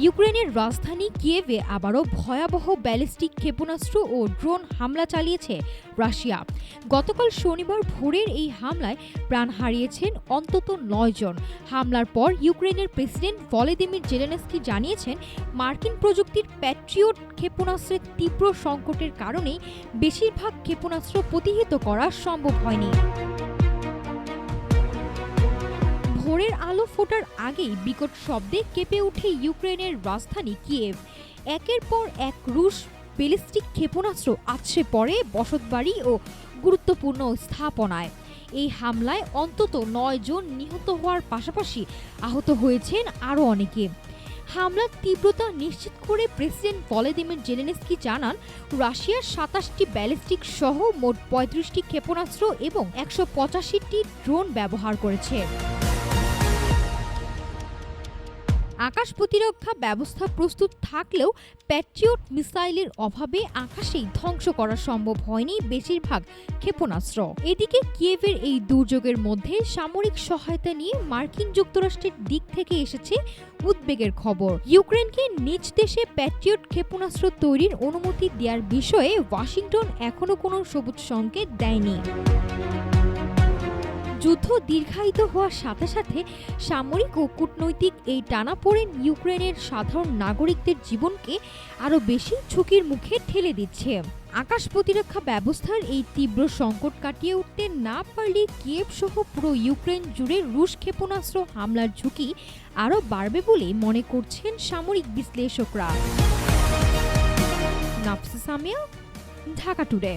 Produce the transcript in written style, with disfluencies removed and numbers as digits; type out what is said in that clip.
ইউক্রেনের রাজধানী কিয়েভে আবারও ভয়াবহ ব্যালিস্টিক ক্ষেপণাস্ত্র ও ড্রোন হামলা চালিয়েছে রাশিয়া। গতকাল শনিবার ভোরের এই হামলায় প্রাণ হারিয়েছেন অন্তত ৯ জন। হামলার পর ইউক্রেনের প্রেসিডেন্ট ভলোদিমির জেলেনস্কি জানিয়েছেন, মার্কিন প্রযুক্তির প্যাট্রিয়ট ক্ষেপণাস্ত্রের তীব্র সংকটের কারণেই বেশিরভাগ ক্ষেপণাস্ত্র প্রতিহত করা সম্ভব হয়নি। ভোরের আলো ফোটার আগেই বিকট শব্দে কেঁপে ওঠে ইউক্রেনের রাজধানী কিয়েভ। একের পর এক রুশ ব্যালিস্টিক ক্ষেপণাস্ত্র আছড়ে পড়ে বসতবাড়ি ও গুরুত্বপূর্ণ স্থাপনায়। এই হামলায় অন্তত ৯ জন নিহত হওয়ার পাশাপাশি আহত হয়েছেন আরও অনেকে। হামলার তীব্রতা নিশ্চিত করে প্রেসিডেন্ট ভলোদিমির জেলেনস্কি জানান, রাশিয়ার ২৭টি ব্যালিস্টিক সহ মোট ৩৫টি ক্ষেপণাস্ত্র এবং ১৮৫টি ড্রোন ব্যবহার করেছে। আকাশ প্রতিরক্ষা ব্যবস্থা প্রস্তুত থাকলেও প্যাট্রিয়ট মিসাইলের অভাবে আকাশেই ধ্বংস করা সম্ভব হয়নি বেশিরভাগ ক্ষেপণাস্ত্র। এদিকে কিয়েভের এই দুর্যোগের মধ্যে সামরিক সহায়তা নিয়ে মার্কিন যুক্তরাষ্ট্রের দিক থেকে এসেছে উদ্বেগের খবর। ইউক্রেনকে নিজ দেশে প্যাট্রিয়ট ক্ষেপণাস্ত্র তৈরির অনুমতি দেওয়ার বিষয়ে ওয়াশিংটন এখনো কোনো সবুজ সংকেত দেয়নি। যুদ্ধ দীর্ঘায়িত হওয়ার সাথে সাথে সামরিক ও কূটনৈতিক এই টানাপোড়েন ইউক্রেনের সাধারণ নাগরিকদের জীবনকে আরও বেশি ঝুঁকির মুখে ঠেলে দিচ্ছে। আকাশ প্রতিরক্ষা ব্যবস্থার এই তীব্র সংকট কাটিয়ে উঠতে না পারলে কিয়েভ সহ পুরো ইউক্রেন জুড়ে রুশ ক্ষেপণাস্ত্র হামলার ঝুঁকি আরও বাড়বে বলে মনে করছেন সামরিক বিশ্লেষকরা। নাফসা সামিয়া, ঢাকা টুডে।